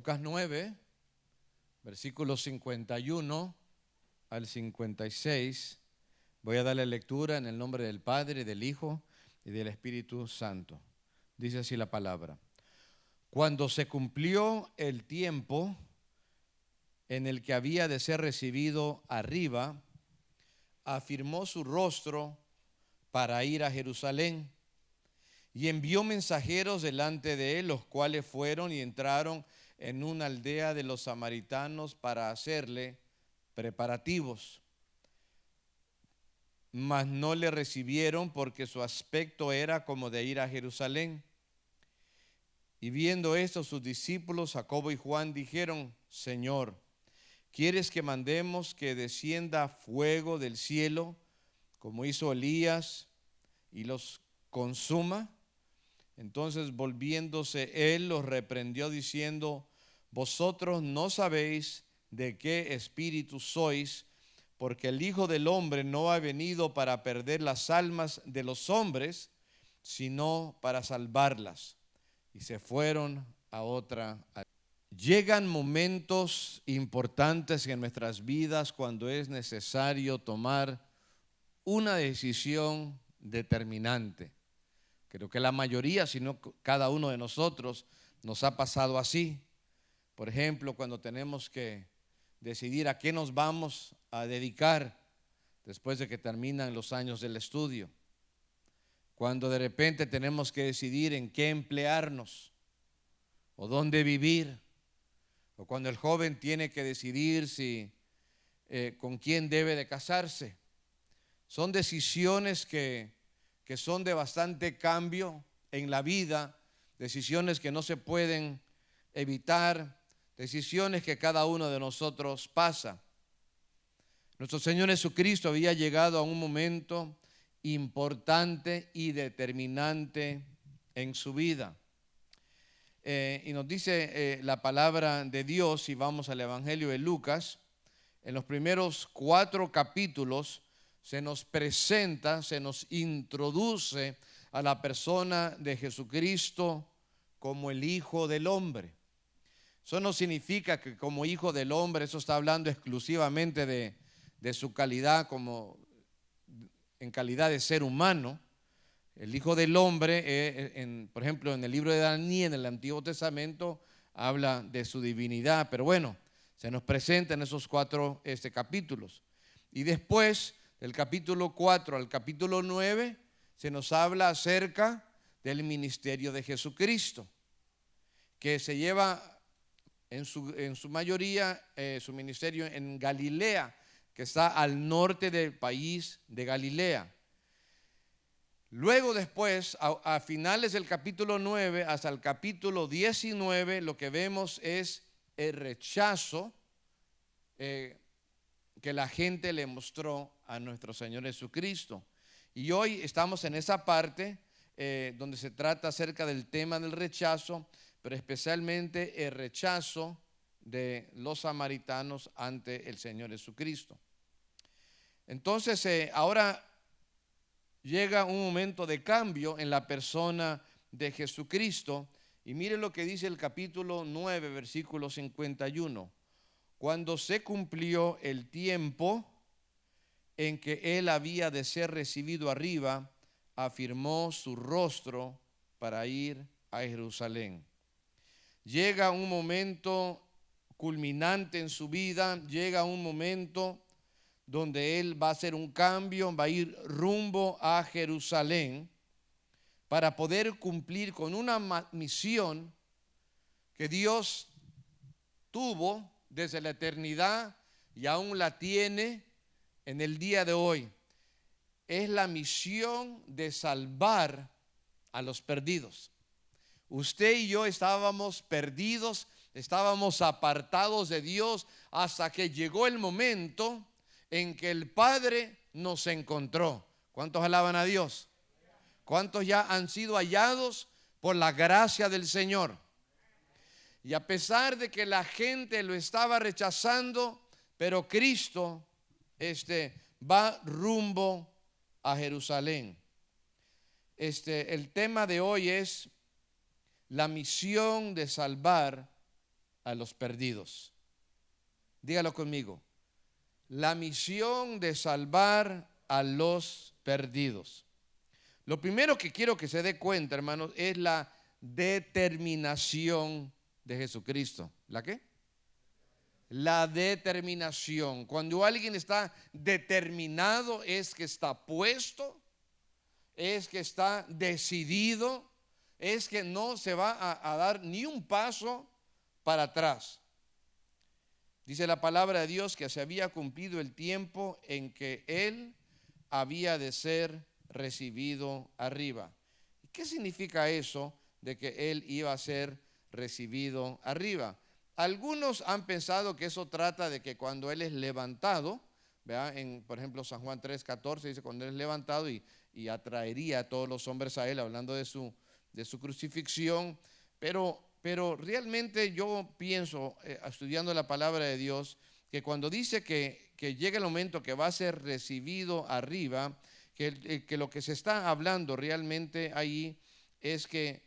Lucas 9, versículos 51 al 56. Voy a darle lectura en el nombre del Padre, del Hijo y del Espíritu Santo. Dice así la palabra. Cuando se cumplió el tiempo en el que había de ser recibido arriba, afirmó su rostro para ir a Jerusalén y envió mensajeros delante de él, los cuales fueron y entraron en una aldea de los samaritanos para hacerle preparativos. Mas no le recibieron porque su aspecto era como de ir a Jerusalén. Y viendo esto, sus discípulos Jacobo y Juan dijeron: Señor, ¿quieres que mandemos que descienda fuego del cielo, como hizo Elías, y los consuma? Entonces, volviéndose él, los reprendió diciendo: Vosotros no sabéis de qué espíritu sois, porque el Hijo del Hombre no ha venido para perder las almas de los hombres, sino para salvarlas. Y se fueron a otra aldea. Llegan momentos importantes en nuestras vidas cuando es necesario tomar una decisión determinante. Creo que la mayoría, si no cada uno de nosotros, nos ha pasado así. Por ejemplo, cuando tenemos que decidir a qué nos vamos a dedicar después de que terminan los años del estudio. Cuando de repente tenemos que decidir en qué emplearnos o dónde vivir. O cuando el joven tiene que decidir con quién debe de casarse. Son decisiones que son de bastante cambio en la vida, decisiones que no se pueden evitar, decisiones que cada uno de nosotros pasa. Nuestro Señor Jesucristo había llegado a un momento importante y determinante en su vida. Y nos dice la palabra de Dios, si vamos al Evangelio de Lucas, en los primeros 4 capítulos se nos presenta, se nos introduce a la persona de Jesucristo como el Hijo del Hombre. Eso no significa que como Hijo del Hombre, eso está hablando exclusivamente de su calidad en calidad de ser humano. El Hijo del Hombre, por ejemplo, en el libro de Daniel, en el Antiguo Testamento, habla de su divinidad. Pero bueno, se nos presenta en esos 4 capítulos. Y después, del capítulo 4 al capítulo 9, se nos habla acerca del ministerio de Jesucristo, que se lleva en su mayoría su ministerio en Galilea, que está al norte del país de Galilea. Luego después, a finales del capítulo 9 hasta el capítulo 19, lo que vemos es el rechazo que la gente le mostró a nuestro Señor Jesucristo. Y hoy estamos en esa parte donde se trata acerca del tema del rechazo, pero especialmente el rechazo de los samaritanos ante el Señor Jesucristo. Entonces, ahora llega un momento de cambio en la persona de Jesucristo. Y mire lo que dice el capítulo 9, versículo 51. Cuando se cumplió el tiempo en que él había de ser recibido arriba, afirmó su rostro para ir a Jerusalén. Llega un momento culminante en su vida, llega un momento donde él va a hacer un cambio, va a ir rumbo a Jerusalén para poder cumplir con una misión que Dios tuvo desde la eternidad y aún la tiene en el día de hoy. Es la misión de salvar a los perdidos. Usted y yo estábamos perdidos, estábamos apartados de Dios hasta que llegó el momento en que el Padre nos encontró. ¿Cuántos alaban a Dios? ¿Cuántos ya han sido hallados por la gracia del Señor? Y a pesar de que la gente lo estaba rechazando, pero Cristo va rumbo a Jerusalén. El tema de hoy es la misión de salvar a los perdidos. Dígalo conmigo. La misión de salvar a los perdidos. Lo primero que quiero que se dé cuenta, hermanos, es la determinación de Jesucristo. ¿La qué? La determinación. Cuando alguien está determinado, es que está puesto, es que está decidido, es que no se va a dar ni un paso para atrás. Dice la palabra de Dios que se había cumplido el tiempo en que Él había de ser recibido arriba. ¿Qué significa eso de que Él iba a ser recibido arriba? Algunos han pensado que eso trata de que cuando Él es levantado, ¿verdad? Por ejemplo, San Juan 3:14 dice cuando Él es levantado y atraería a todos los hombres a Él, hablando de su crucifixión. Pero realmente yo pienso, estudiando la palabra de Dios, que cuando dice que llega el momento que va a ser recibido arriba, que lo que se está hablando realmente ahí es que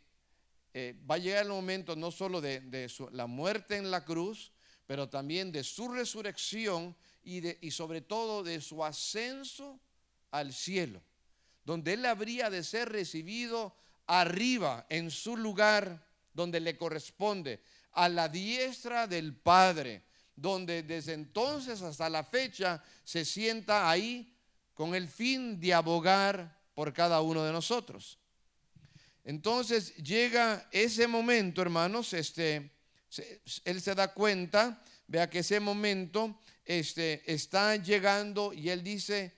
va a llegar el momento no solo de la muerte en la cruz, pero también de su resurrección y sobre todo de su ascenso al cielo, donde Él habría de ser recibido arriba en su lugar donde le corresponde, a la diestra del Padre, donde desde entonces hasta la fecha se sienta ahí con el fin de abogar por cada uno de nosotros. Entonces llega ese momento, hermanos, Él se da cuenta, vea que ese momento está llegando y Él dice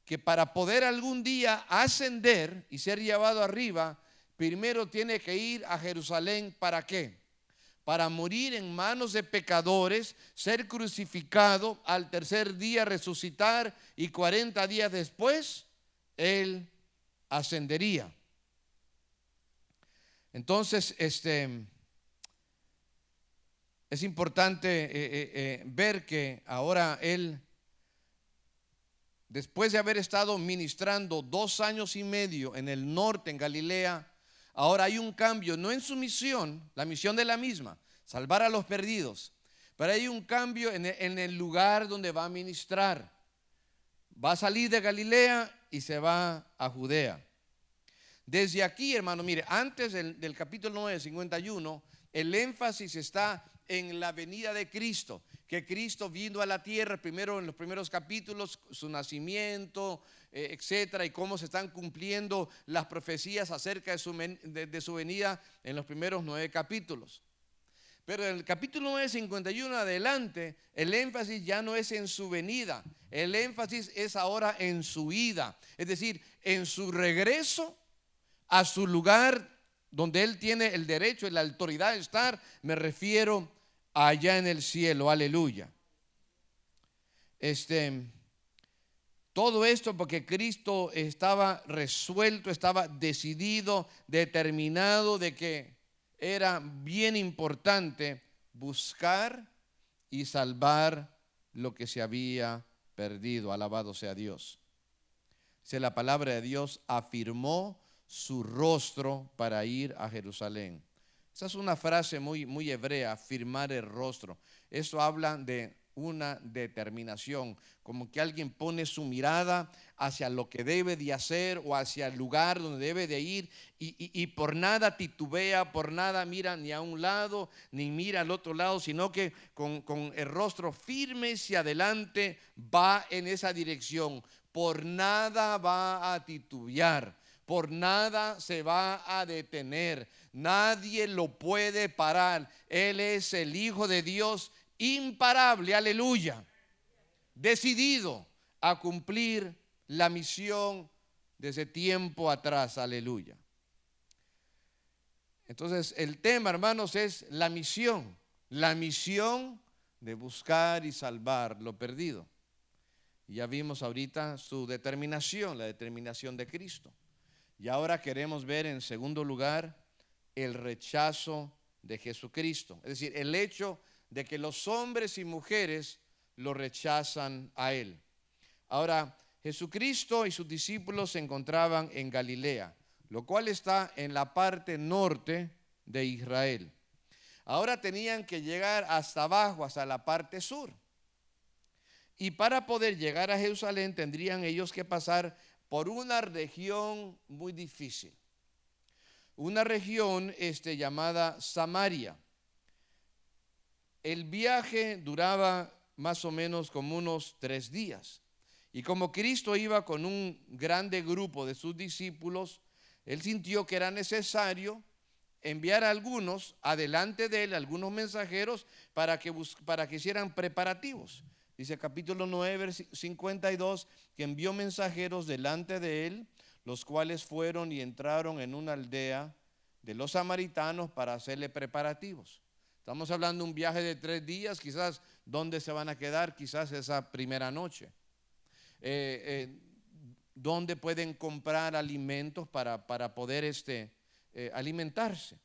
que para poder algún día ascender y ser llevado arriba, primero tiene que ir a Jerusalén. ¿Para qué? Para morir en manos de pecadores, ser crucificado, al tercer día resucitar y 40 días después Él ascendería. Entonces, es importante ver que ahora Él, después de haber estado ministrando 2 años y medio en el norte, en Galilea, ahora hay un cambio, no en su misión, la misión de la misma, salvar a los perdidos, pero hay un cambio en el lugar donde va a ministrar. Va a salir de Galilea y se va a Judea. Desde aquí, hermano, mire, antes del capítulo 9, 51, el énfasis está en la venida de Cristo, que Cristo vino a la tierra primero en los primeros capítulos, su nacimiento, etcétera, y cómo se están cumpliendo las profecías acerca de su venida en los primeros 9 capítulos. Pero en el capítulo 9, 51 adelante, el énfasis ya no es en su venida, el énfasis es ahora en su ida, es decir, en su regreso a su lugar donde Él tiene el derecho y la autoridad de estar. Me refiero allá en el cielo, aleluya. Todo esto porque Cristo estaba resuelto, estaba decidido, determinado de que era bien importante buscar y salvar lo que se había perdido. Alabado sea Dios. Si la palabra de Dios afirmó su rostro para ir a Jerusalén. Esa es una frase muy hebrea, afirmar el rostro. Eso habla de una determinación, como que alguien pone su mirada hacia lo que debe de hacer o hacia el lugar donde debe de ir y por nada titubea, por nada mira ni a un lado ni mira al otro lado, sino que con el rostro firme hacia adelante va en esa dirección. Por nada va a titubear, por nada se va a detener, nadie lo puede parar. Él es el Hijo de Dios imparable, aleluya, decidido a cumplir la misión desde tiempo atrás, aleluya. Entonces el tema, hermanos, es la misión de buscar y salvar lo perdido. Ya vimos ahorita su determinación, la determinación de Cristo. Y ahora queremos ver en segundo lugar el rechazo de Jesucristo, es decir, el hecho de que los hombres y mujeres lo rechazan a Él. Ahora, Jesucristo y sus discípulos se encontraban en Galilea, lo cual está en la parte norte de Israel. Ahora tenían que llegar hasta abajo, hasta la parte sur. Y para poder llegar a Jerusalén tendrían ellos que pasar por una región muy difícil. Una región llamada Samaria. El viaje duraba más o menos como unos 3 días. Y como Cristo iba con un grande grupo de sus discípulos, Él sintió que era necesario enviar a algunos adelante de Él, algunos mensajeros, para que hicieran preparativos. Dice capítulo 9, versículo 52, que envió mensajeros delante de Él, los cuales fueron y entraron en una aldea de los samaritanos para hacerle preparativos. Estamos hablando de un viaje de 3 días, quizás dónde se van a quedar, quizás esa primera noche. Dónde pueden comprar alimentos para poder alimentarse.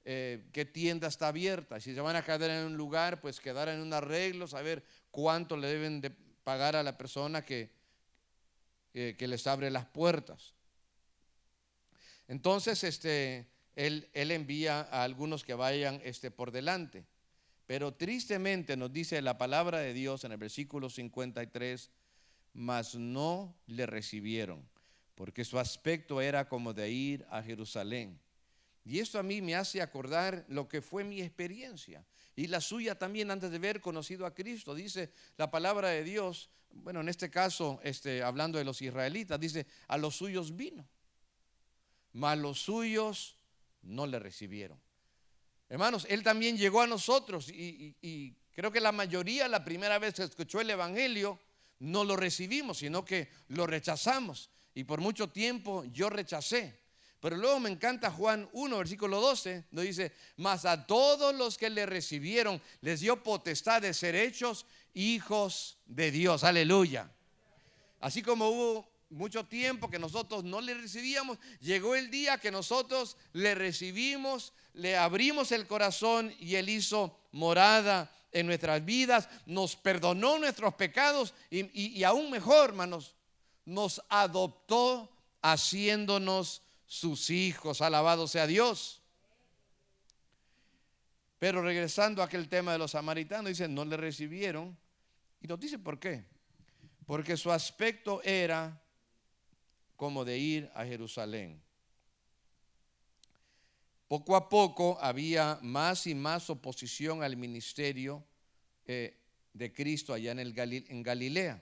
Qué tienda está abierta. Si se van a quedar en un lugar, pues quedar en un arreglo, saber cuánto le deben de pagar a la persona que les abre las puertas. Entonces él envía a algunos que vayan por delante. Pero tristemente nos dice la palabra de Dios en el versículo 53, mas no le recibieron, porque su aspecto era como de ir a Jerusalén. Y esto a mí me hace acordar lo que fue mi experiencia y la suya también antes de haber conocido a Cristo. Dice la palabra de Dios, bueno, en este caso hablando de los israelitas, dice, a los suyos vino, mas los suyos no le recibieron. Hermanos, Él también llegó a nosotros y creo que la mayoría, la primera vez que escuchó el evangelio, no lo recibimos, sino que lo rechazamos. Y por mucho tiempo yo rechacé. Pero luego me encanta Juan 1, versículo 12, donde dice, mas a todos los que le recibieron les dio potestad de ser hechos hijos de Dios. Aleluya. Así como hubo mucho tiempo que nosotros no le recibíamos, llegó el día que nosotros le recibimos, le abrimos el corazón y Él hizo morada en nuestras vidas, nos perdonó nuestros pecados y aún mejor, hermanos, nos adoptó haciéndonos sus hijos. Alabado sea Dios. Pero regresando a aquel tema de los samaritanos, dice, no le recibieron. Y nos dice por qué. Porque su aspecto era como de ir a Jerusalén. Poco a poco había más y más oposición al ministerio de Cristo allá en Galilea.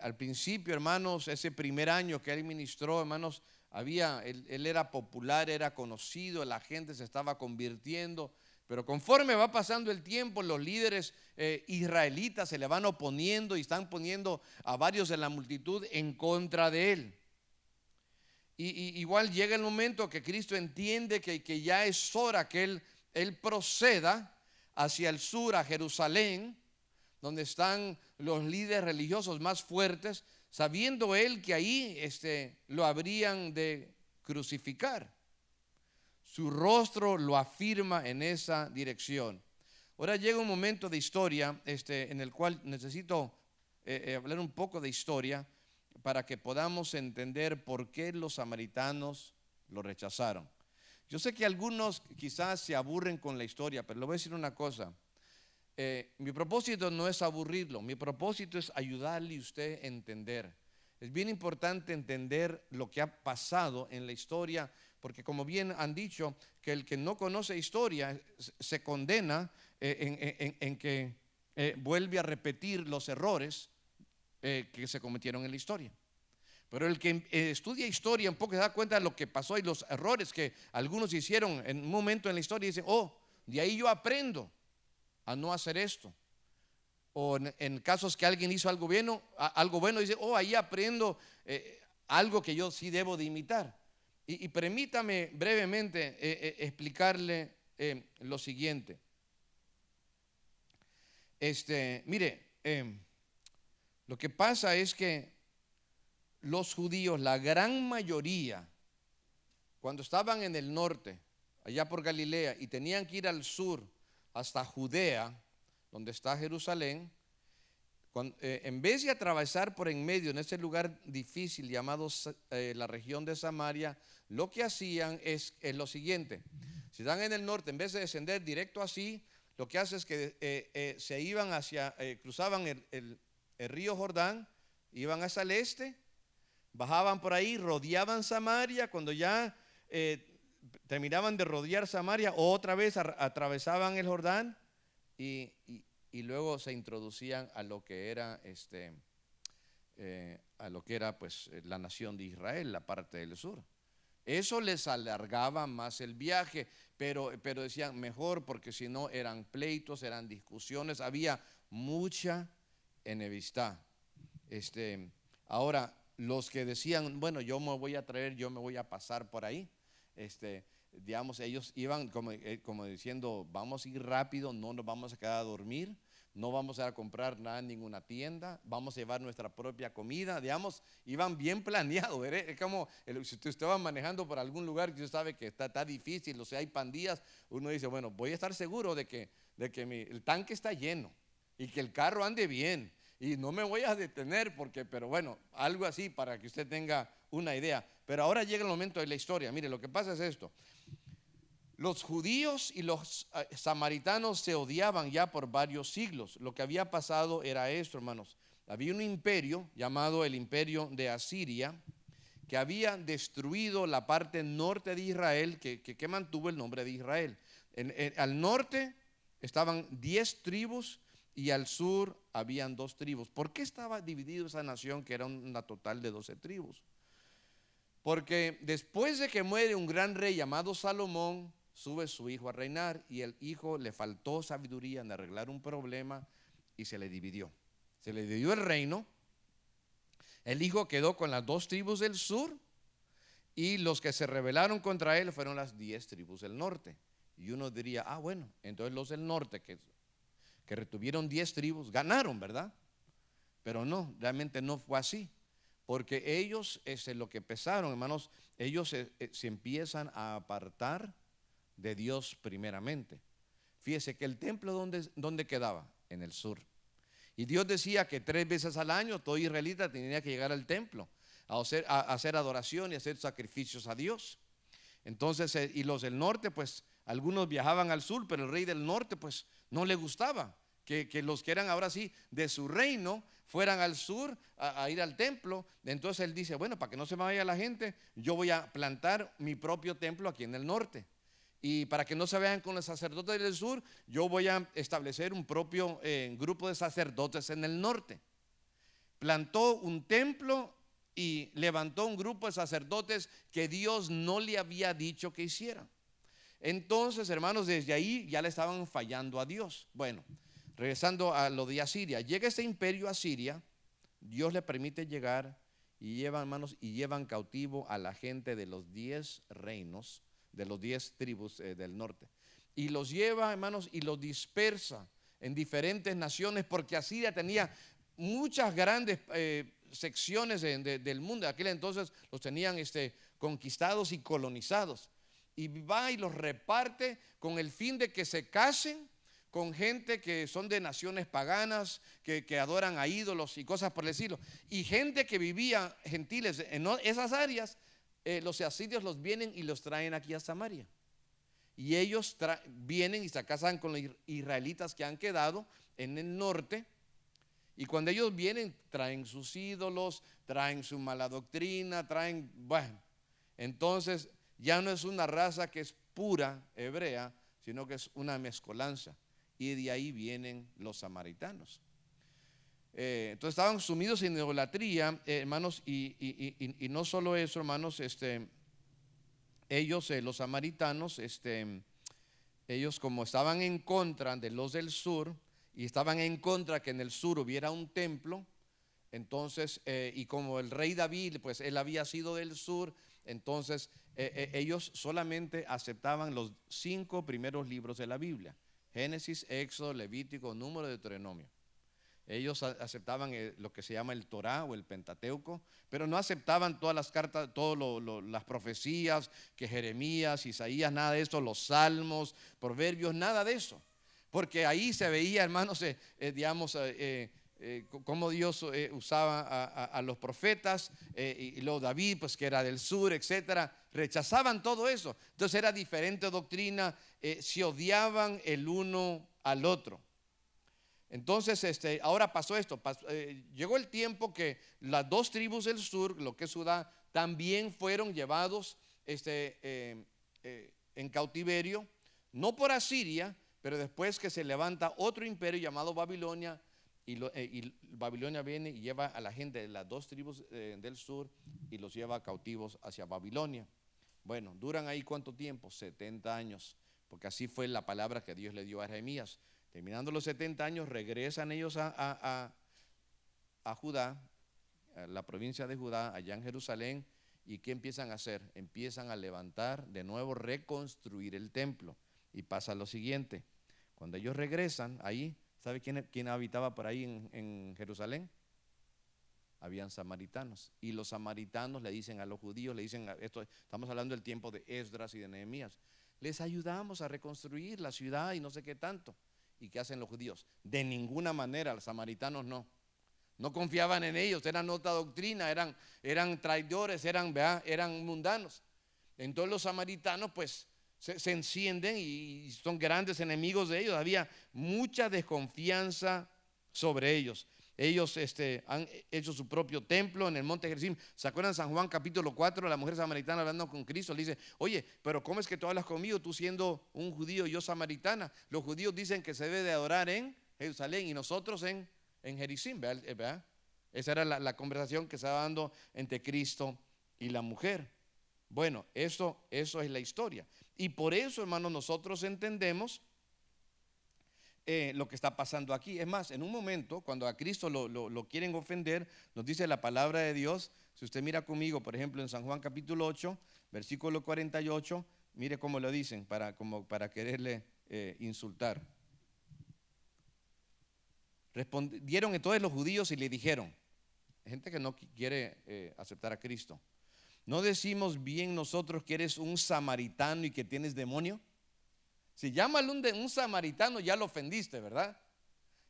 Al principio, hermanos, ese primer año que Él ministró, hermanos, él era popular, era conocido, la gente se estaba convirtiendo. Pero conforme va pasando el tiempo, los líderes israelitas se le van oponiendo y están poniendo a varios de la multitud en contra de Él. Y igual llega el momento que Cristo entiende que ya es hora que Él proceda hacia el sur, a Jerusalén, donde están los líderes religiosos más fuertes, sabiendo Él que ahí lo habrían de crucificar. Su rostro lo afirma en esa dirección. Ahora llega un momento de historia en el cual necesito hablar un poco de historia para que podamos entender por qué los samaritanos lo rechazaron. Yo sé que algunos quizás se aburren con la historia, pero le voy a decir una cosa. Mi propósito no es aburrirlo, mi propósito es ayudarle a usted a entender. Es bien importante entender lo que ha pasado en la historia, porque como bien han dicho, que el que no conoce historia se condena en que vuelve a repetir los errores que se cometieron en la historia. Pero el que estudia historia un poco se da cuenta de lo que pasó y los errores que algunos hicieron en un momento en la historia y dicen, oh, de ahí yo aprendo a no hacer esto. O en casos que alguien hizo algo bueno, dice, oh, ahí aprendo algo que yo sí debo de imitar. Y permítame brevemente explicarle lo siguiente. Mire, lo que pasa es que los judíos, la gran mayoría, cuando estaban en el norte, allá por Galilea, y tenían que ir al sur hasta Judea, donde está Jerusalén, en vez de atravesar por en medio en ese lugar difícil llamado la región de Samaria, lo que hacían es lo siguiente: Si están en el norte, en vez de descender directo así, lo que hace es que se iban cruzaban el río Jordán, iban hacia el este, bajaban por ahí, rodeaban Samaria. Cuando ya terminaban de rodear Samaria, otra vez atravesaban el Jordán y luego se introducían a lo que era pues la nación de Israel, la parte del sur. Eso les alargaba más el viaje, pero decían mejor, porque si no eran pleitos, eran discusiones, había mucha enemistad. Ahora, los que decían, bueno, yo me voy a pasar por ahí, digamos, ellos iban como diciendo, vamos a ir rápido, no nos vamos a quedar a dormir, no vamos a comprar nada en ninguna tienda, vamos a llevar nuestra propia comida, digamos, iban bien planeados. Es como si usted va manejando por algún lugar que usted sabe que está difícil, o sea, hay pandillas, uno dice, bueno, voy a estar seguro de que el tanque está lleno y que el carro ande bien y no me voy a detener pero bueno, algo así para que usted tenga una idea. Pero ahora llega el momento de la historia. Mire, lo que pasa es esto. Los judíos y los samaritanos se odiaban ya por varios siglos. Lo que había pasado era esto, hermanos. Había un imperio llamado el imperio de Asiria, que había destruido la parte norte de Israel, que mantuvo el nombre de Israel. Al norte estaban 10 tribus y al sur habían 2 tribus. ¿Por qué estaba dividido esa nación, que era una total de 12 tribus? Porque después de que muere un gran rey llamado Salomón, sube su hijo a reinar, y el hijo le faltó sabiduría en arreglar un problema y se le dividió. Se le dividió el reino. El hijo quedó con las 2 tribus del sur, y los que se rebelaron contra él fueron las 10 tribus del norte. Y uno diría, bueno, entonces los del norte que retuvieron 10 tribus ganaron, ¿verdad? Pero no, realmente no fue así. Porque ellos, lo que pensaron, hermanos, ellos se empiezan a apartar de Dios primeramente. Fíjese que el templo, ¿dónde quedaba? En el sur. Y Dios decía que 3 veces al año todo israelita tenía que llegar al templo a hacer adoración y hacer sacrificios a Dios. Entonces, y los del norte, pues algunos viajaban al sur, pero el rey del norte pues no le gustaba que los que eran ahora sí de su reino fueran al sur a ir al templo. Entonces él dice, bueno, para que no se me vaya la gente, yo voy a plantar mi propio templo aquí en el norte. Y para que no se vean con los sacerdotes del sur, yo voy a establecer un propio grupo de sacerdotes en el norte. Plantó un templo y levantó un grupo de sacerdotes que Dios no le había dicho que hicieran. Entonces, hermanos, desde ahí ya le estaban fallando a Dios. Bueno, regresando a lo de Asiria, llega este imperio Asiria, Dios le permite llegar y llevan cautivo a la gente de los 10 reinos, de los 10 tribus del norte, y los lleva, hermanos, y los dispersa en diferentes naciones, porque Asiria tenía muchas grandes secciones del mundo. De aquel entonces los tenían conquistados y colonizados, y va y los reparte con el fin de que se casen con gente que son de naciones paganas, que adoran a ídolos y cosas por el estilo, y gente que vivía, gentiles en esas áreas. Los asirios los vienen y los traen aquí a Samaria, y ellos vienen y se casan con los israelitas que han quedado en el norte. Y cuando ellos vienen, traen sus ídolos, traen su mala doctrina, bueno, entonces ya no es una raza que es pura hebrea, sino que es una mezcolanza, y de ahí vienen los samaritanos. Entonces estaban sumidos en idolatría, hermanos, y no solo eso, hermanos, ellos, los samaritanos, ellos, como estaban en contra de los del sur, y estaban en contra que en el sur hubiera un templo, entonces, y como el rey David, pues él había sido del sur, entonces ellos solamente aceptaban los 5 primeros libros de la Biblia: Génesis, Éxodo, Levítico, Número, Deuteronomio. Ellos aceptaban lo que se llama el Torá o el Pentateuco, pero no aceptaban todas las cartas, todas las profecías, que Jeremías, Isaías, nada de esto, los salmos, proverbios, nada de eso. Porque ahí se veía, hermanos, digamos, cómo Dios usaba a los profetas, y luego David, pues que era del sur, etcétera, rechazaban todo eso. Entonces era diferente doctrina, se odiaban el uno al otro. Entonces, ahora pasó esto, llegó el tiempo que las dos tribus del sur, lo que es Judá, también fueron llevados en cautiverio, no por Asiria, pero después que se levanta otro imperio llamado Babilonia, y Babilonia viene y lleva a la gente de las dos tribus del sur y los lleva cautivos hacia Babilonia. Bueno, duran ahí ¿cuánto tiempo? 70 años, porque así fue la palabra que Dios le dio a Jeremías. Terminando los 70 años, regresan ellos a Judá, a la provincia de Judá, allá en Jerusalén. ¿Y qué empiezan a hacer? Empiezan a levantar, de nuevo reconstruir el templo. Y pasa lo siguiente, cuando ellos regresan ahí, ¿sabe quién habitaba por ahí en Jerusalén? Habían samaritanos. Y los samaritanos le dicen a los judíos, le dicen, estamos hablando del tiempo de Esdras y de Nehemías, les ayudamos a reconstruir la ciudad y no sé qué tanto. ¿Y qué hacen los judíos? De ninguna manera, los samaritanos no confiaban en ellos, eran otra doctrina, eran traidores, eran mundanos. Entonces los samaritanos pues se encienden y son grandes enemigos de ellos. Había mucha desconfianza sobre ellos. Ellos han hecho su propio templo en el monte Gerizim. ¿Se acuerdan San Juan capítulo 4? La mujer samaritana hablando con Cristo le dice, oye, pero ¿cómo es que tú hablas conmigo, tú siendo un judío y yo samaritana? Los judíos dicen que se debe de adorar en Jerusalén y nosotros en Gerizim, ¿verdad? Esa era la conversación que se estaba dando entre Cristo y la mujer. Bueno, eso es la historia. Y por eso, hermanos, nosotros entendemos lo que está pasando aquí. Es más, en un momento, cuando a Cristo lo quieren ofender, nos dice la palabra de Dios. Si usted mira conmigo, por ejemplo, en San Juan capítulo 8, versículo 48, mire cómo lo dicen, para quererle insultar. Respondieron entonces los judíos y le dijeron, gente que no quiere aceptar a Cristo, ¿no decimos bien nosotros que eres un samaritano y que tienes demonio? Si llámalo un samaritano, ya lo ofendiste, ¿verdad?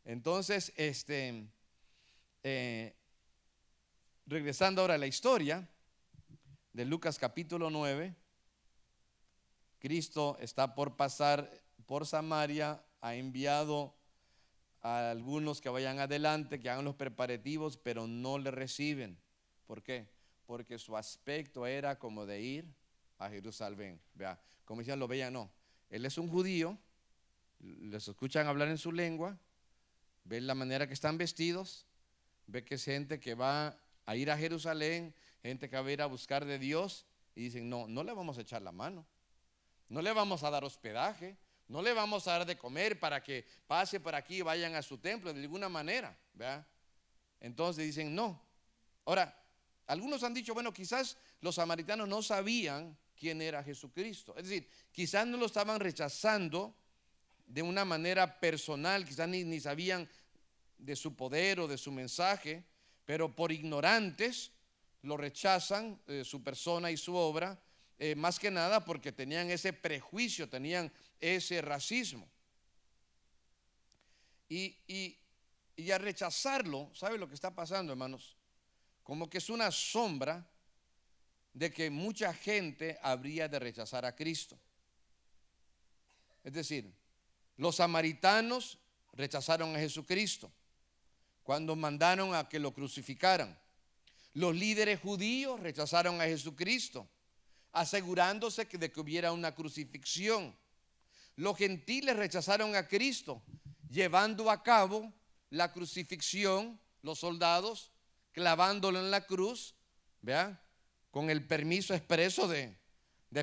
Entonces, regresando ahora a la historia de Lucas capítulo 9, Cristo está por pasar por Samaria, ha enviado a algunos que vayan adelante, que hagan los preparativos, pero no le reciben. ¿Por qué? Porque su aspecto era como de ir a Jerusalén. Vea, como decían, lo veían, no. Él es un judío, les escuchan hablar en su lengua, ven la manera que están vestidos, ve que es gente que va a ir a Jerusalén, gente que va a ir a buscar de Dios, y dicen, no le vamos a echar la mano, no le vamos a dar hospedaje, no le vamos a dar de comer para que pase por aquí y vayan a su templo de ninguna manera, ¿verdad? Entonces dicen no. Ahora, algunos han dicho, bueno, quizás los samaritanos no sabían quién era Jesucristo. Es decir, quizás no lo estaban rechazando de una manera personal, quizás ni sabían de su poder o de su mensaje, pero por ignorantes lo rechazan, su persona y su obra, más que nada porque tenían ese prejuicio, tenían ese racismo. Y al rechazarlo, ¿sabe lo que está pasando, hermanos? Como que es una sombra de que mucha gente habría de rechazar a Cristo. Es decir, los samaritanos rechazaron a Jesucristo cuando mandaron a que lo crucificaran. Los líderes judíos rechazaron a Jesucristo, asegurándose de que hubiera una crucifixión. Los gentiles rechazaron a Cristo, llevando a cabo la crucifixión, los soldados clavándolo en la cruz, ¿vean? Con el permiso expreso de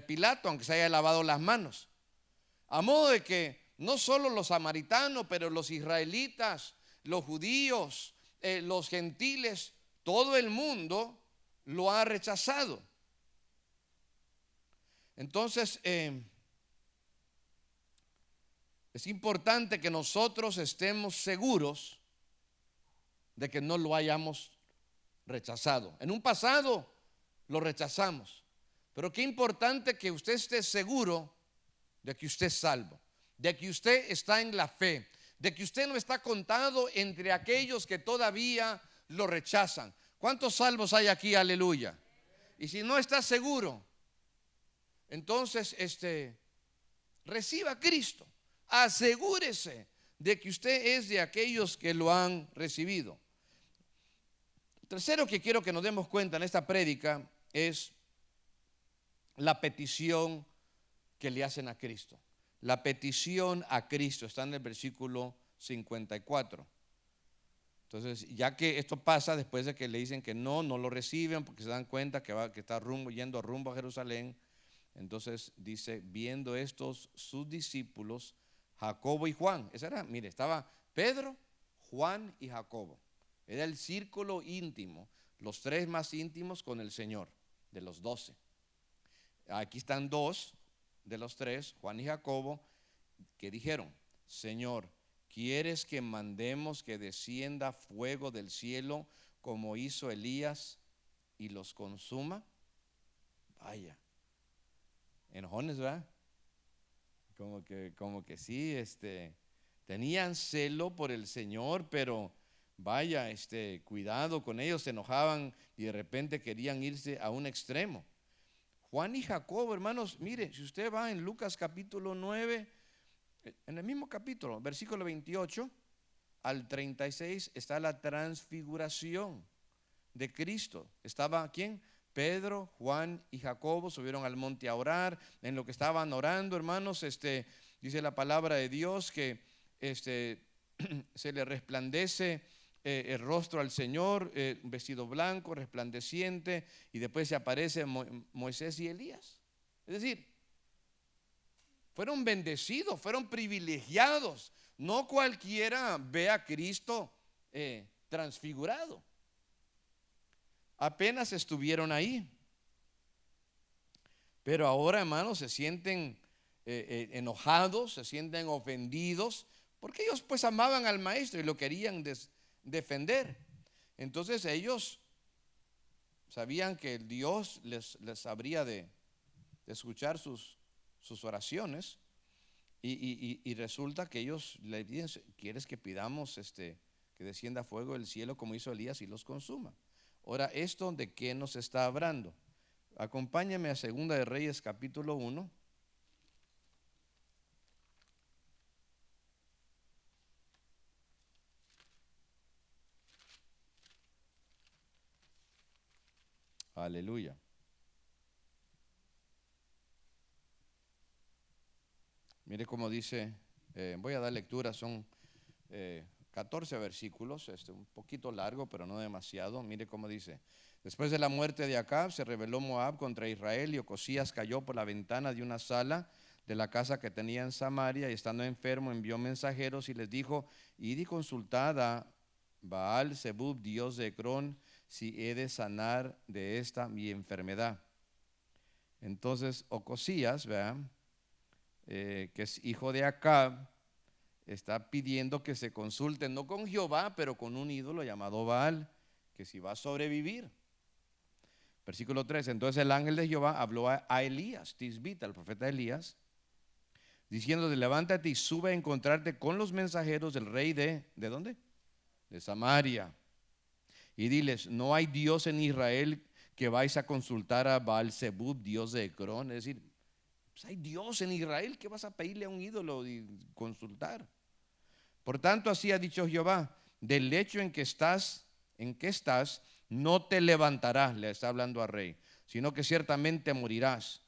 Pilato, aunque se haya lavado las manos. A modo de que no solo los samaritanos, pero los israelitas, los judíos, los gentiles, todo el mundo lo ha rechazado. Entonces, es importante que nosotros estemos seguros de que no lo hayamos rechazado. En un pasado lo rechazamos, pero qué importante que usted esté seguro de que usted es salvo, de que usted está en la fe, de que usted no está contado entre aquellos que todavía lo rechazan. ¿Cuántos salvos hay aquí? Aleluya. Y si no está seguro, Entonces, reciba a Cristo. Asegúrese de que usted es de aquellos que lo han recibido. Tercero que quiero que nos demos cuenta en esta prédica es la petición que le hacen a Cristo. La petición a Cristo está en el versículo 54. Entonces, ya que esto pasa después de que le dicen que no lo reciben porque se dan cuenta que está yendo rumbo a Jerusalén, entonces dice, viendo estos sus discípulos, Jacobo y Juan. Esa era, mire, estaba Pedro, Juan y Jacobo. Era el círculo íntimo, los tres más íntimos con el Señor, de los 12. Aquí están dos de los tres, Juan y Jacobo, que dijeron, Señor, ¿quieres que mandemos que descienda fuego del cielo como hizo Elías y los consuma? Vaya, enojones, ¿verdad? Como que sí, tenían celo por el Señor, pero vaya, cuidado con ellos, se enojaban y de repente querían irse a un extremo. Juan y Jacobo, hermanos, mire, si usted va en Lucas capítulo 9, en el mismo capítulo, versículo 28 al 36, está la transfiguración de Cristo. ¿Estaba quién? Pedro, Juan y Jacobo subieron al monte a orar. En lo que estaban orando, hermanos, dice la palabra de Dios que se le resplandece el rostro al Señor, un vestido blanco, resplandeciente, y después se aparece Moisés y Elías. Es decir, fueron bendecidos, fueron privilegiados. No cualquiera ve a Cristo transfigurado. Apenas estuvieron ahí. Pero ahora, hermanos, se sienten enojados, se sienten ofendidos, porque ellos pues amaban al maestro y lo querían defender. Entonces ellos sabían que Dios les habría de escuchar sus oraciones, y resulta que ellos le dicen, ¿quieres que pidamos que descienda fuego del cielo como hizo Elías y los consuma? Ahora, ¿esto de qué nos está hablando? Acompáñame a Segunda de Reyes capítulo 1. Aleluya. Mire cómo dice, voy a dar lectura, son 14 versículos, un poquito largo, pero no demasiado. Mire cómo dice. Después de la muerte de Acab, se rebeló Moab contra Israel y Ocosías cayó por la ventana de una sala de la casa que tenía en Samaria, y estando enfermo envió mensajeros y les dijo, id y consultad a Baal Zebub, dios de Ecrón, si he de sanar de esta mi enfermedad. Entonces Ocosías, vean, que es hijo de Acab, está pidiendo que se consulte no con Jehová, pero con un ídolo llamado Baal, que si va a sobrevivir. Versículo 3, entonces el ángel de Jehová habló a Elías, Tisbita, el profeta Elías, diciéndole, levántate y sube a encontrarte con los mensajeros del rey ¿de dónde? De Samaria. Y diles, no hay Dios en Israel que vais a consultar a Baal Zebub, dios de Ecrón. Es decir, pues hay Dios en Israel, que vas a pedirle a un ídolo y consultar. Por tanto, así ha dicho Jehová, del lecho en que estás, no te levantarás, le está hablando al rey, sino que ciertamente morirás.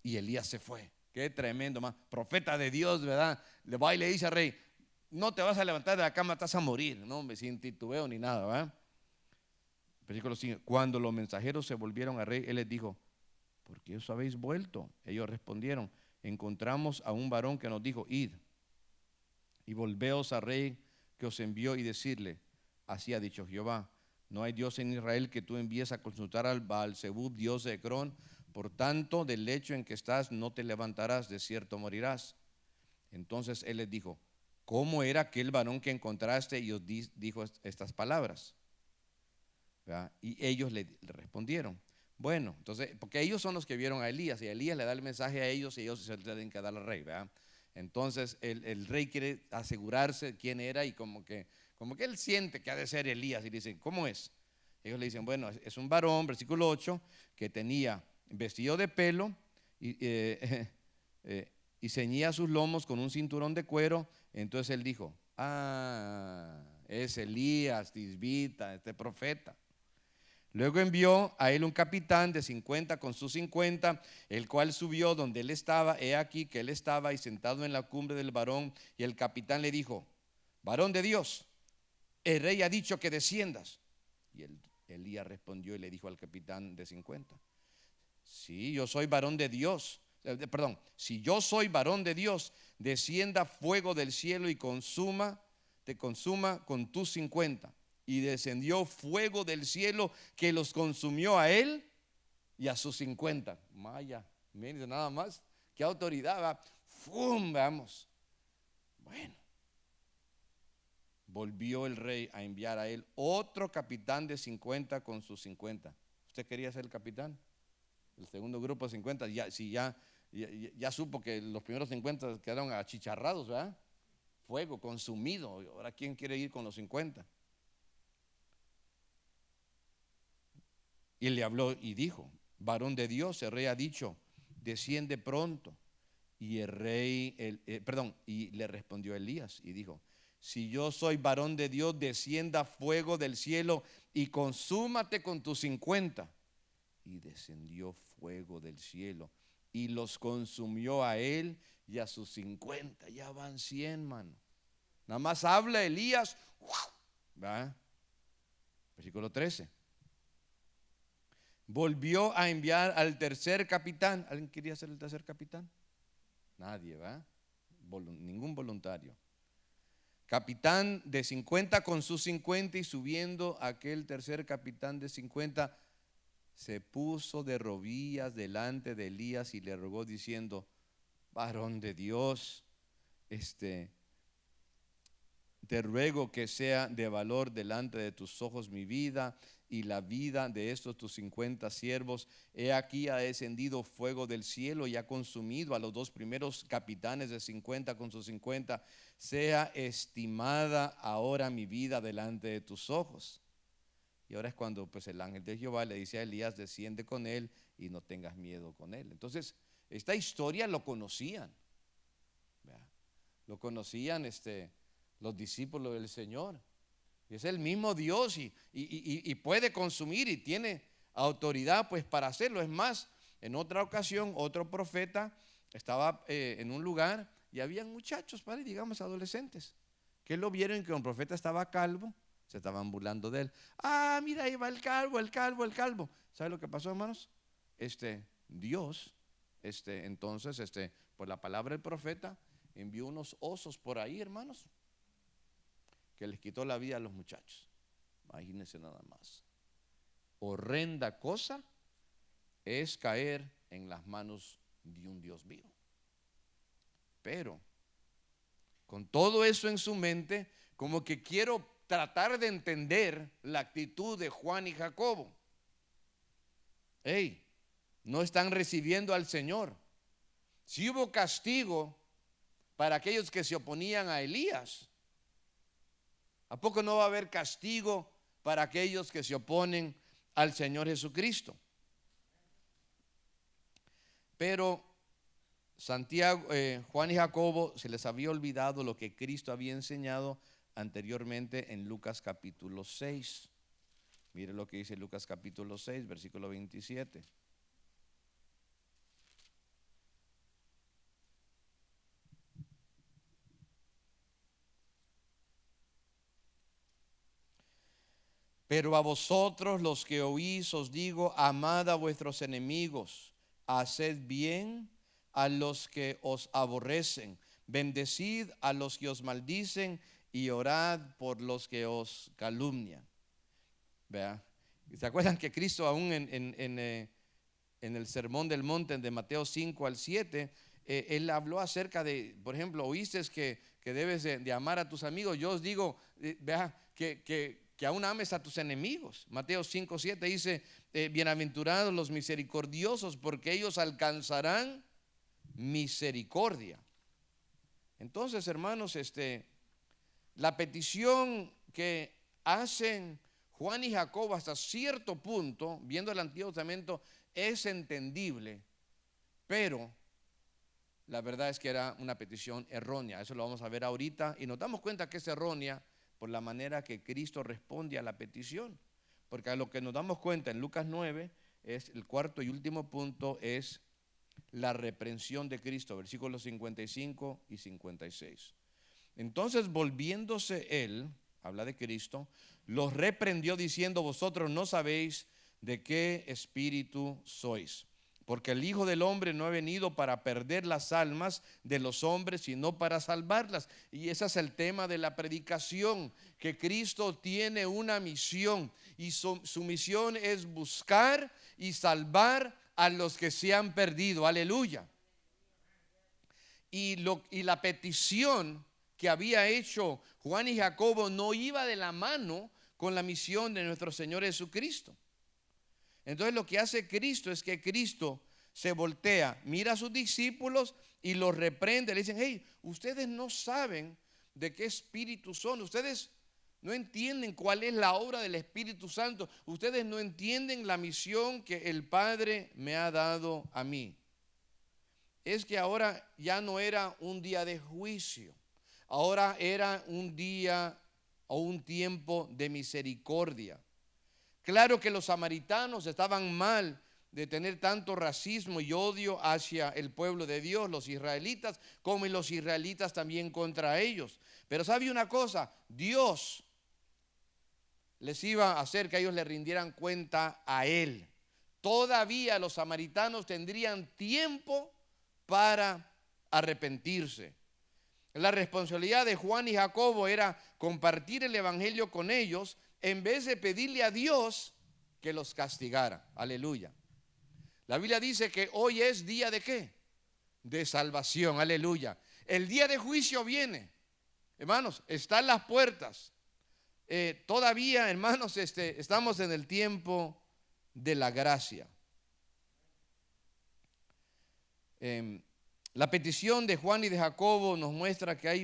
Y Elías se fue. Qué tremendo, más profeta de Dios, ¿verdad? Le va y le dice al rey, no te vas a levantar de la cama, estás a morir. No, sin titubeo ni nada, ¿verdad? Versículo 5, cuando los mensajeros se volvieron al rey, él les dijo, ¿por qué os habéis vuelto? Ellos respondieron, encontramos a un varón que nos dijo, id y volveos al rey que os envió y decirle, así ha dicho Jehová, no hay Dios en Israel que tú envíes a consultar al Baal Zebub, dios de Ecrón, por tanto del lecho en que estás no te levantarás, de cierto morirás. Entonces él les dijo, ¿cómo era aquel varón que encontraste y os dijo estas palabras? ¿Verdad? Y ellos le respondieron, bueno, entonces, porque ellos son los que vieron a Elías, y Elías le da el mensaje a ellos y ellos se le tienen que dar al rey, ¿verdad? Entonces el rey quiere asegurarse quién era, y como que él siente que ha de ser Elías, y dicen, ¿cómo es? Ellos le dicen, bueno, es un varón, versículo 8, que tenía vestido de pelo y, y ceñía sus lomos con un cinturón de cuero. Entonces él dijo, es Elías, Tisbita, este profeta. Luego envió a él un capitán de 50 con sus 50, el cual subió donde él estaba. He aquí que él estaba y sentado en la cumbre del varón, y el capitán le dijo, varón de Dios, el rey ha dicho que desciendas. Y Elías respondió y le dijo al capitán de 50, sí, yo soy varón de Dios. Perdón, si yo soy varón de Dios, descienda fuego del cielo y te consuma con tus 50. Y descendió fuego del cielo que los consumió a él y a sus 50. Maya, miren nada más, qué autoridad, va. ¡Fum! Vamos. Bueno, volvió el rey a enviar a él otro capitán de 50 con sus 50. ¿Usted quería ser el capitán? El segundo grupo de 50, ya supo que los primeros 50 quedaron achicharrados, ¿verdad? Fuego, consumido. Ahora, ¿quién quiere ir con los 50? Y él le habló y dijo, varón de Dios, el rey ha dicho, desciende pronto. Y el rey, y le respondió Elías y dijo, si yo soy varón de Dios, descienda fuego del cielo y consúmate con tus 50. Y descendió fuego del cielo y los consumió a él y a sus 50. Ya van 100, mano. Nada más habla Elías, ¿va? Versículo 13. Volvió a enviar al tercer capitán. ¿Alguien quería ser el tercer capitán? Nadie, ¿va? Ningún voluntario. Capitán de 50 con sus 50, y subiendo aquel tercer capitán de 50, se puso de rodillas delante de Elías y le rogó diciendo, varón de Dios, te ruego que sea de valor delante de tus ojos mi vida y la vida de estos tus 50 siervos. He aquí ha descendido fuego del cielo y ha consumido a los dos primeros capitanes de 50 con sus 50. Sea estimada ahora mi vida delante de tus ojos. Y ahora es cuando pues el ángel de Jehová le dice a Elías, desciende con él y no tengas miedo con él. Entonces, esta historia lo conocían. ¿Verdad? Lo conocían los discípulos del Señor. Es el mismo Dios y puede consumir y tiene autoridad pues para hacerlo. Es más, en otra ocasión, otro profeta estaba en un lugar y habían muchachos, digamos adolescentes, que lo vieron que el profeta estaba calvo. Se estaban burlando de él. Mira, ahí va el calvo, el calvo, el calvo. ¿Sabe lo que pasó, hermanos? Dios, entonces, por la palabra del profeta, envió unos osos por ahí, hermanos, que les quitó la vida a los muchachos. Imagínense nada más. Horrenda cosa es caer en las manos de un Dios vivo. Pero, con todo eso en su mente, como que quiero tratar de entender la actitud de Juan y Jacobo. No están recibiendo al Señor. Si hubo castigo para aquellos que se oponían a Elías, ¿a poco no va a haber castigo para aquellos que se oponen al Señor Jesucristo? Pero Juan y Jacobo se les había olvidado lo que Cristo había enseñado anteriormente en Lucas capítulo 6. Mire lo que dice Lucas capítulo 6, versículo 27. Pero a vosotros los que oís os digo, amad a vuestros enemigos, haced bien a los que os aborrecen, bendecid a los que os maldicen y orad por los que os calumnian. ¿Vea? ¿Se acuerdan que Cristo aún en el Sermón del Monte de Mateo 5 al 7, él habló acerca de, por ejemplo, oíste que debes de amar a tus amigos? Yo os digo, vea, que aún ames a tus enemigos. Mateo 5, 7 dice, bienaventurados los misericordiosos, porque ellos alcanzarán misericordia. Entonces, hermanos, la petición que hacen Juan y Jacobo hasta cierto punto, viendo el Antiguo Testamento, es entendible, pero la verdad es que era una petición errónea. Eso lo vamos a ver ahorita y nos damos cuenta que es errónea por la manera que Cristo responde a la petición. Porque a lo que nos damos cuenta en Lucas 9 es el cuarto y último punto, es la reprensión de Cristo, versículos 55 y 56. Entonces, volviéndose él, habla de Cristo, los reprendió diciendo: vosotros no sabéis de qué espíritu sois, porque el Hijo del Hombre no ha venido para perder las almas de los hombres, sino para salvarlas. Y ese es el tema de la predicación, que Cristo tiene una misión, y su misión es buscar y salvar a los que se han perdido. Aleluya. Y la petición que había hecho Juan y Jacobo no iba de la mano con la misión de nuestro Señor Jesucristo. Entonces lo que hace Cristo es que Cristo se voltea, mira a sus discípulos y los reprende. Le dicen: hey, ustedes no saben de qué espíritu son, ustedes no entienden cuál es la obra del Espíritu Santo, ustedes no entienden la misión que el Padre me ha dado a mí. Es que ahora ya no era un día de juicio, ahora era un día o un tiempo de misericordia. Claro que los samaritanos estaban mal de tener tanto racismo y odio hacia el pueblo de Dios, los israelitas, como los israelitas también contra ellos. Pero ¿sabe una cosa? Dios les iba a hacer que ellos le rindieran cuenta a Él. Todavía los samaritanos tendrían tiempo para arrepentirse. La responsabilidad de Juan y Jacobo era compartir el evangelio con ellos, en vez de pedirle a Dios que los castigara. Aleluya. La Biblia dice que hoy es día de ¿qué? De salvación. Aleluya. El día de juicio viene. Hermanos, están las puertas. Todavía, hermanos, estamos en el tiempo de la gracia. La petición de Juan y de Jacobo nos muestra que hay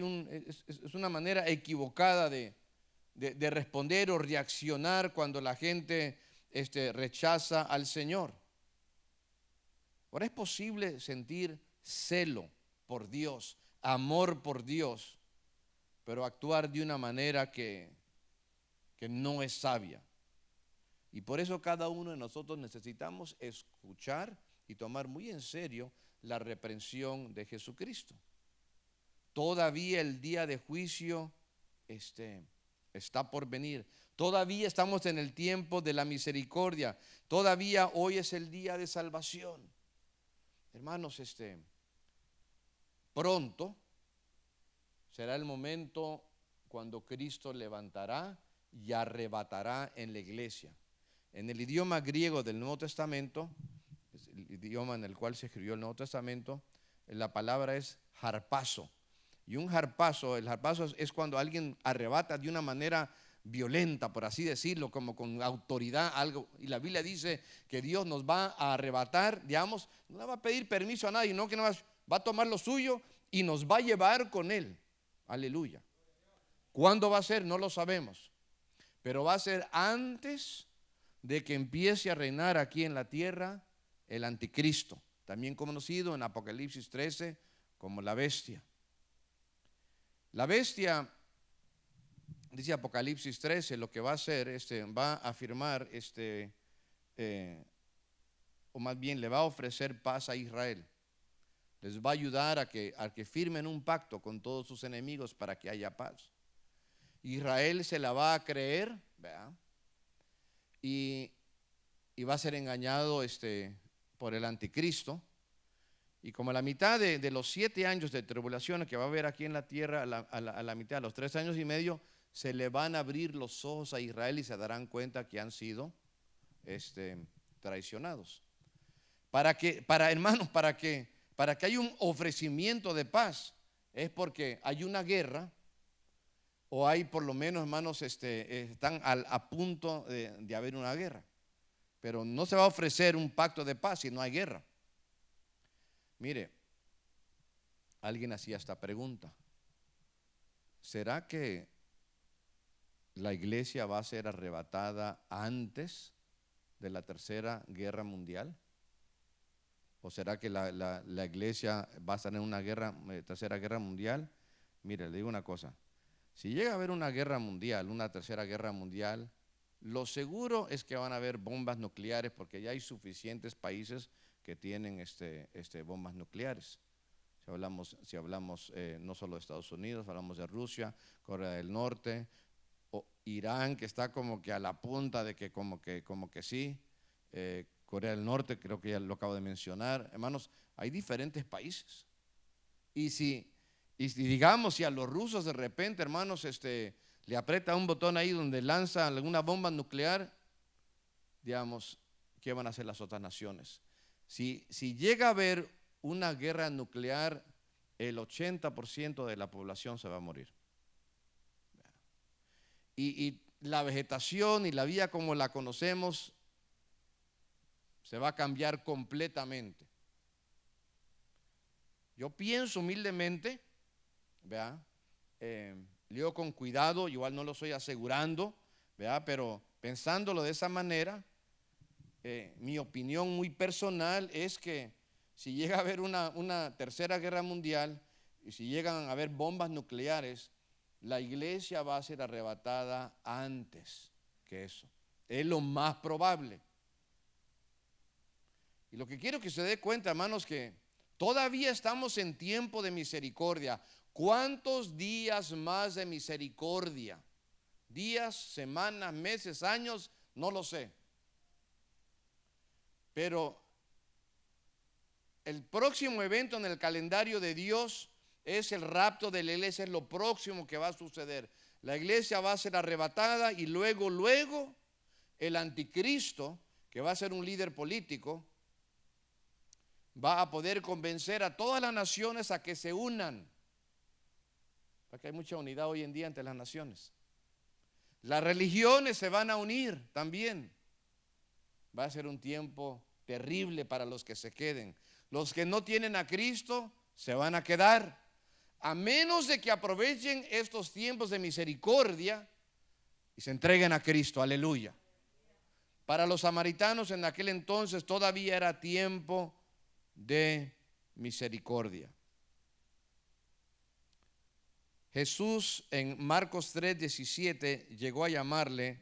es una manera equivocada de responder o reaccionar cuando la gente rechaza al Señor. Ahora, es posible sentir celo por Dios, amor por Dios, pero actuar de una manera que no es sabia. Y por eso cada uno de nosotros necesitamos escuchar y tomar muy en serio la reprensión de Jesucristo. Todavía el día de juicio está por venir. Todavía estamos en el tiempo de la misericordia. Todavía hoy es el día de salvación. Hermanos, pronto será el momento cuando Cristo levantará y arrebatará en la iglesia. En el idioma griego del Nuevo Testamento, es el idioma en el cual se escribió el Nuevo Testamento, la palabra es harpazo. Y el harpazo es cuando alguien arrebata de una manera violenta, por así decirlo, como con autoridad algo. Y la Biblia dice que Dios nos va a arrebatar, digamos, no le va a pedir permiso a nadie, no que va a tomar lo suyo y nos va a llevar con Él. Aleluya. ¿Cuándo va a ser? No lo sabemos, pero va a ser antes de que empiece a reinar aquí en la tierra el anticristo, también conocido en Apocalipsis 13 como la bestia. La bestia, dice Apocalipsis 13, lo que va a hacer, va a afirmar, o más bien le va a ofrecer paz a Israel. Les va a ayudar a que firmen un pacto con todos sus enemigos para que haya paz. Israel se la va a creer, ¿verdad? Y va a ser engañado por el anticristo. Y como la mitad de los 7 años de tribulación que va a haber aquí en la tierra, a la mitad, a los 3 años y medio, se le van a abrir los ojos a Israel y se darán cuenta que han sido traicionados. Hermanos, para que haya un ofrecimiento de paz, es porque hay una guerra, o hay por lo menos, hermanos, están a punto de haber una guerra. Pero no se va a ofrecer un pacto de paz si no hay guerra. Mire, alguien hacía esta pregunta: ¿será que la iglesia va a ser arrebatada antes de la tercera guerra mundial? ¿O será que la iglesia va a estar en una guerra, tercera guerra mundial? Mire, le digo una cosa. Si llega a haber una guerra mundial, una tercera guerra mundial, lo seguro es que van a haber bombas nucleares porque ya hay suficientes países que tienen bombas nucleares. Si hablamos no solo de Estados Unidos, hablamos de Rusia, Corea del Norte, o Irán, que está como que a la punta de que como que sí, Corea del Norte, creo que ya lo acabo de mencionar. Hermanos, hay diferentes países. Y si digamos, si a los rusos de repente, hermanos, le aprieta un botón ahí donde lanza alguna bomba nuclear, digamos, ¿qué van a hacer las otras naciones? Si llega a haber una guerra nuclear, el 80% de la población se va a morir. Y la vegetación y la vida como la conocemos se va a cambiar completamente. Yo pienso humildemente, ¿verdad? Leo con cuidado, igual no lo estoy asegurando, ¿verdad? Pero pensándolo de esa manera, mi opinión muy personal es que si llega a haber una tercera guerra mundial y si llegan a haber bombas nucleares, la iglesia va a ser arrebatada antes que eso. Es lo más probable. Y lo que quiero que se dé cuenta, hermanos, que todavía estamos en tiempo de misericordia. ¿Cuántos días más de misericordia? Días, semanas, meses, años, no lo sé. Pero el próximo evento en el calendario de Dios es el rapto de la iglesia, es lo próximo que va a suceder. La iglesia va a ser arrebatada y luego el anticristo, que va a ser un líder político, va a poder convencer a todas las naciones a que se unan. Porque hay mucha unidad hoy en día entre las naciones. Las religiones se van a unir también. Va a ser un tiempo terrible para los que se queden. Los que no tienen a Cristo se van a quedar. A menos de que aprovechen estos tiempos de misericordia y se entreguen a Cristo. Aleluya. Para los samaritanos en aquel entonces todavía era tiempo de misericordia. Jesús en Marcos 3:17 llegó a llamarle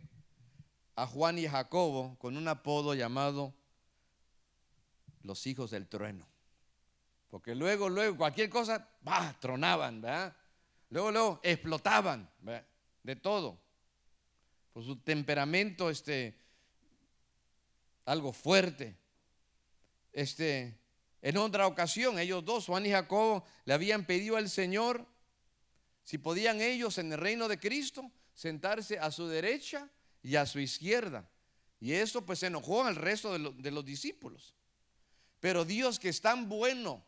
a Juan y a Jacobo con un apodo llamado los hijos del trueno. Porque luego cualquier cosa, tronaban, ¿verdad? Luego explotaban, ¿verdad? De todo. Por su temperamento algo fuerte. En otra ocasión, ellos dos, Juan y Jacobo, le habían pedido al Señor si podían ellos en el reino de Cristo sentarse a su derecha y a su izquierda. Y eso pues enojó al resto de los discípulos. Pero Dios, que es tan bueno,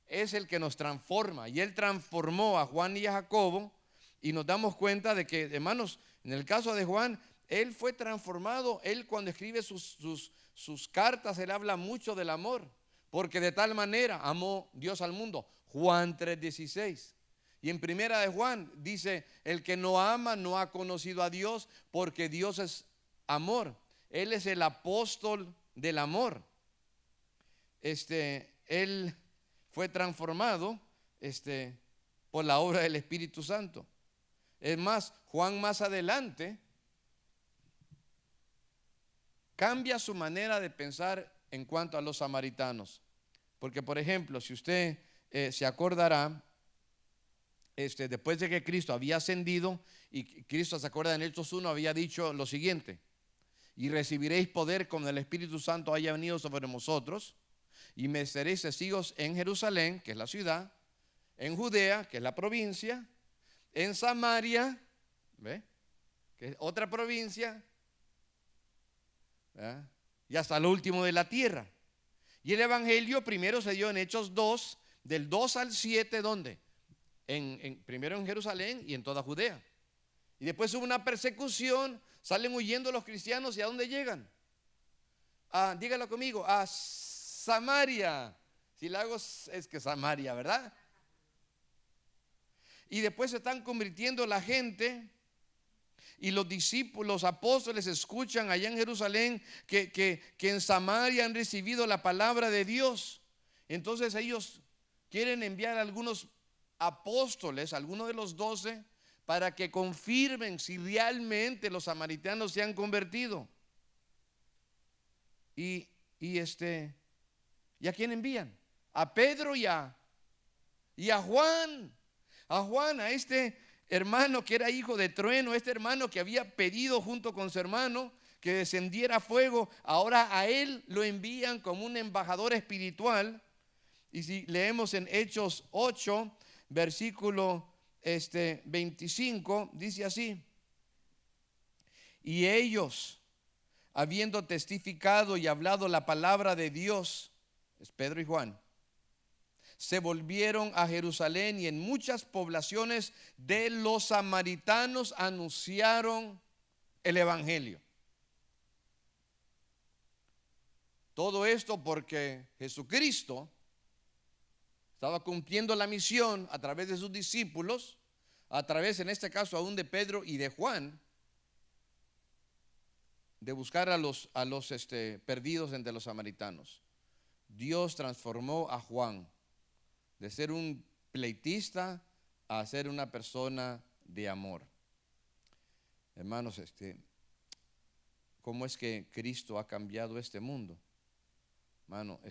es el que nos transforma. Y Él transformó a Juan y a Jacobo. Y nos damos cuenta de que, hermanos, en el caso de Juan, él fue transformado. Él, cuando escribe sus cartas, él habla mucho del amor. Porque de tal manera amó Dios al mundo. Juan 3:16. Y en primera de Juan dice: el que no ama no ha conocido a Dios, porque Dios es amor. Él es el apóstol del amor. Él fue transformado por la obra del Espíritu Santo. Es más, Juan más adelante cambia su manera de pensar en cuanto a los samaritanos. Porque, por ejemplo, si usted se acordará, después de que Cristo había ascendido, y Cristo, se acuerda, en Hechos 1 había dicho lo siguiente: y recibiréis poder cuando el Espíritu Santo haya venido sobre vosotros, y me seréis testigos en Jerusalén, que es la ciudad, en Judea, que es la provincia, en Samaria, ¿ve?, que es otra provincia, ¿verdad?, y hasta lo último de la tierra. Y el evangelio primero se dio en Hechos 2, del 2 al 7, ¿dónde? Primero en Jerusalén y en toda Judea. Y después hubo una persecución, salen huyendo los cristianos, ¿y a dónde llegan? Dígalo conmigo, a Samaria. Si la hago es que Samaria, ¿verdad? Y después se están convirtiendo la gente. y los discípulos, los apóstoles escuchan allá en Jerusalén que en Samaria han recibido la palabra de Dios. Entonces ellos quieren enviar a algunos apóstoles, algunos de los 12, para que confirmen si realmente los samaritanos se han convertido. ¿Y a quién envían? A Pedro y a Juan. A Juan, a este hermano que era hijo de trueno, este hermano que había pedido junto con su hermano que descendiera fuego. Ahora a él lo envían como un embajador espiritual. Y si leemos en Hechos 8, versículo 25, dice así: y ellos, habiendo testificado y hablado la palabra de Dios, es Pedro y Juan, se volvieron a Jerusalén, y en muchas poblaciones de los samaritanos anunciaron el evangelio. Todo esto porque Jesucristo estaba cumpliendo la misión a través de sus discípulos, a través, en este caso, aún de Pedro y de Juan, de buscar a los perdidos entre los samaritanos. Dios transformó a Juan de ser un pleitista a ser una persona de amor. Hermanos, ¿cómo es que Cristo ha cambiado este mundo? Hermano,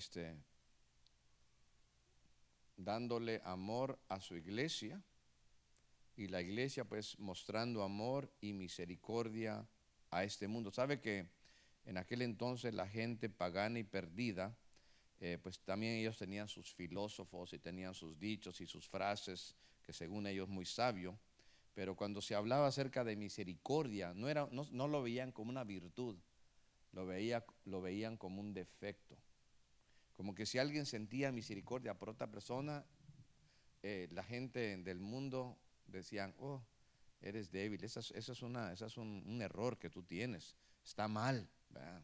dándole amor a su iglesia, y la iglesia pues mostrando amor y misericordia a este mundo. Sabe que en aquel entonces la gente pagana y perdida, pues también ellos tenían sus filósofos y tenían sus dichos y sus frases que según ellos muy sabios, pero cuando se hablaba acerca de misericordia no lo veían como una virtud, lo veían como un defecto. Como que si alguien sentía misericordia por otra persona, la gente del mundo decían: oh, eres débil, eso es un error que tú tienes, está mal, ¿verdad?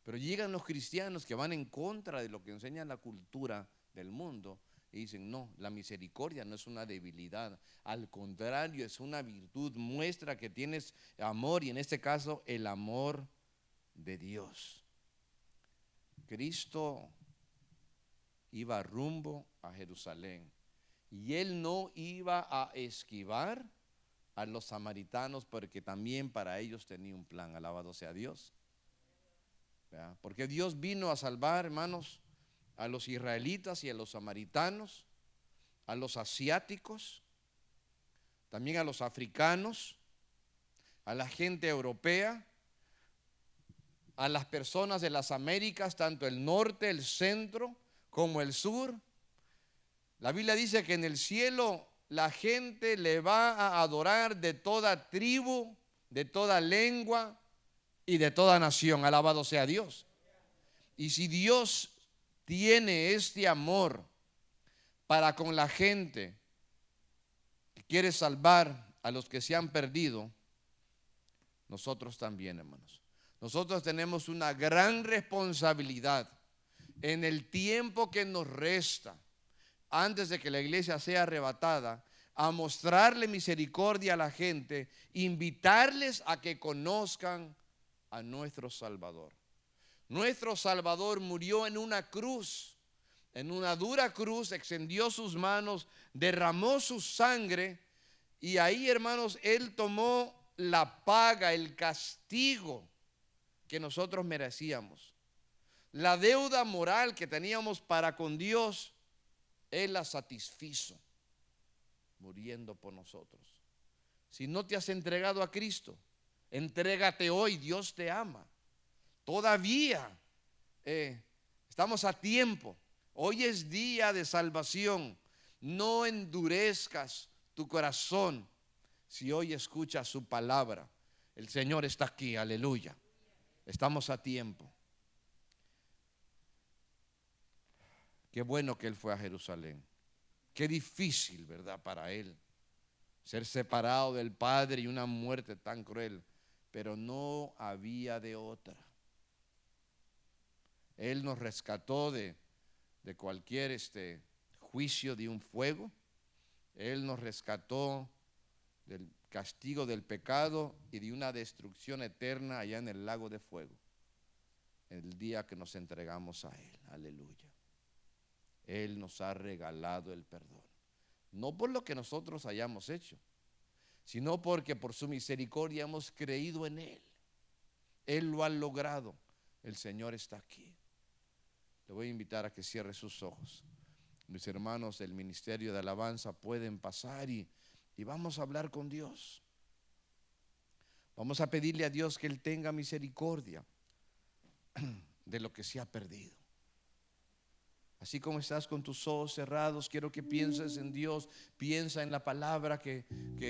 Pero llegan los cristianos que van en contra de lo que enseña la cultura del mundo y dicen: no, la misericordia no es una debilidad, al contrario, es una virtud, muestra que tienes amor, y en este caso el amor de Dios. Cristo iba rumbo a Jerusalén y él no iba a esquivar a los samaritanos, porque también para ellos tenía un plan. Alabado sea Dios. ¿Verdad? Porque Dios vino a salvar, hermanos, a los israelitas y a los samaritanos, a los asiáticos, también a los africanos, a la gente europea, a las personas de las Américas, tanto el norte, el centro, como el sur. La Biblia dice que en el cielo la gente le va a adorar de toda tribu, de toda lengua y de toda nación. Alabado sea Dios. Y si Dios tiene este amor para con la gente que quiere salvar a los que se han perdido, nosotros también, hermanos. Nosotros tenemos una gran responsabilidad en el tiempo que nos resta, antes de que la iglesia sea arrebatada, a mostrarle misericordia a la gente, invitarles a que conozcan a nuestro Salvador. Nuestro Salvador murió en una cruz, en una dura cruz, extendió sus manos, derramó su sangre, y ahí, hermanos, Él tomó la paga, el castigo que nosotros merecíamos. La deuda moral que teníamos para con Dios, Él la satisfizo muriendo por nosotros. Si no te has entregado a Cristo, entrégate hoy, Dios te ama. Todavía estamos a tiempo. Hoy es día de salvación. No endurezcas tu corazón si hoy escuchas su palabra. El Señor está aquí, aleluya. Estamos a tiempo. Qué bueno que Él fue a Jerusalén. Qué difícil, ¿verdad?, para Él ser separado del Padre y una muerte tan cruel. Pero no había de otra. Él nos rescató de cualquier juicio de un fuego. Él nos rescató del castigo del pecado y de una destrucción eterna allá en el lago de fuego, el día que nos entregamos a Él. Aleluya. Él nos ha regalado el perdón, no por lo que nosotros hayamos hecho, sino porque por su misericordia hemos creído en Él. Él lo ha logrado. El Señor está aquí. Le voy a invitar a que cierre sus ojos. Mis hermanos del Ministerio de Alabanza pueden pasar y vamos a hablar con Dios. Vamos a pedirle a Dios que Él tenga misericordia de lo que se ha perdido. Así como estás con tus ojos cerrados, quiero que pienses en Dios. Piensa en la palabra que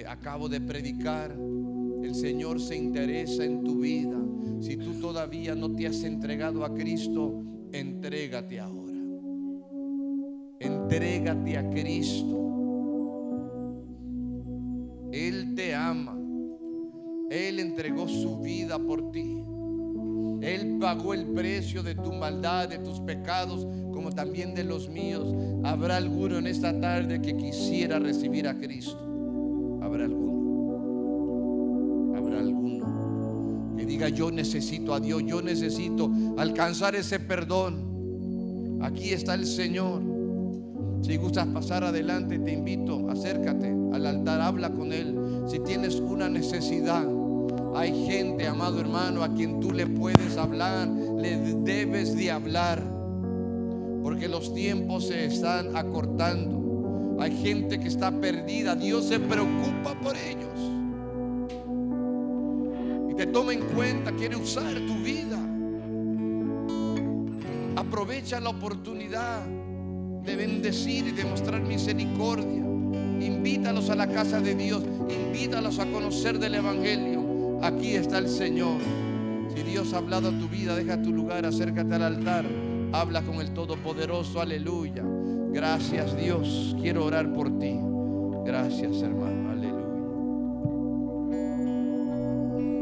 acabo de predicar. El Señor se interesa en tu vida. Si tú todavía no te has entregado a Cristo, entrégate ahora. Entrégate a Cristo. Él te ama. Él entregó su vida por ti. Él pagó el precio de tu maldad, de tus pecados, como también de los míos. ¿Habrá alguno en esta tarde que quisiera recibir a Cristo? ¿Habrá alguno? ¿Habrá alguno que diga: yo necesito a Dios, yo necesito alcanzar ese perdón? Aquí está el Señor. Si gustas pasar adelante, te invito, acércate al altar, habla con Él. Si tienes una necesidad, hay gente, amado hermano, a quien tú le puedes hablar, le debes de hablar, porque los tiempos se están acortando. Hay gente que está perdida. Dios se preocupa por ellos y te toma en cuenta, quiere usar tu vida. Aprovecha la oportunidad de bendecir y de mostrar misericordia. Invítalos a la casa de Dios, invítalos a conocer del Evangelio. Aquí está el Señor. Si Dios ha hablado a tu vida, deja tu lugar, acércate al altar, habla con el Todopoderoso. Aleluya. Gracias, Dios. Quiero orar por ti. Gracias, hermano.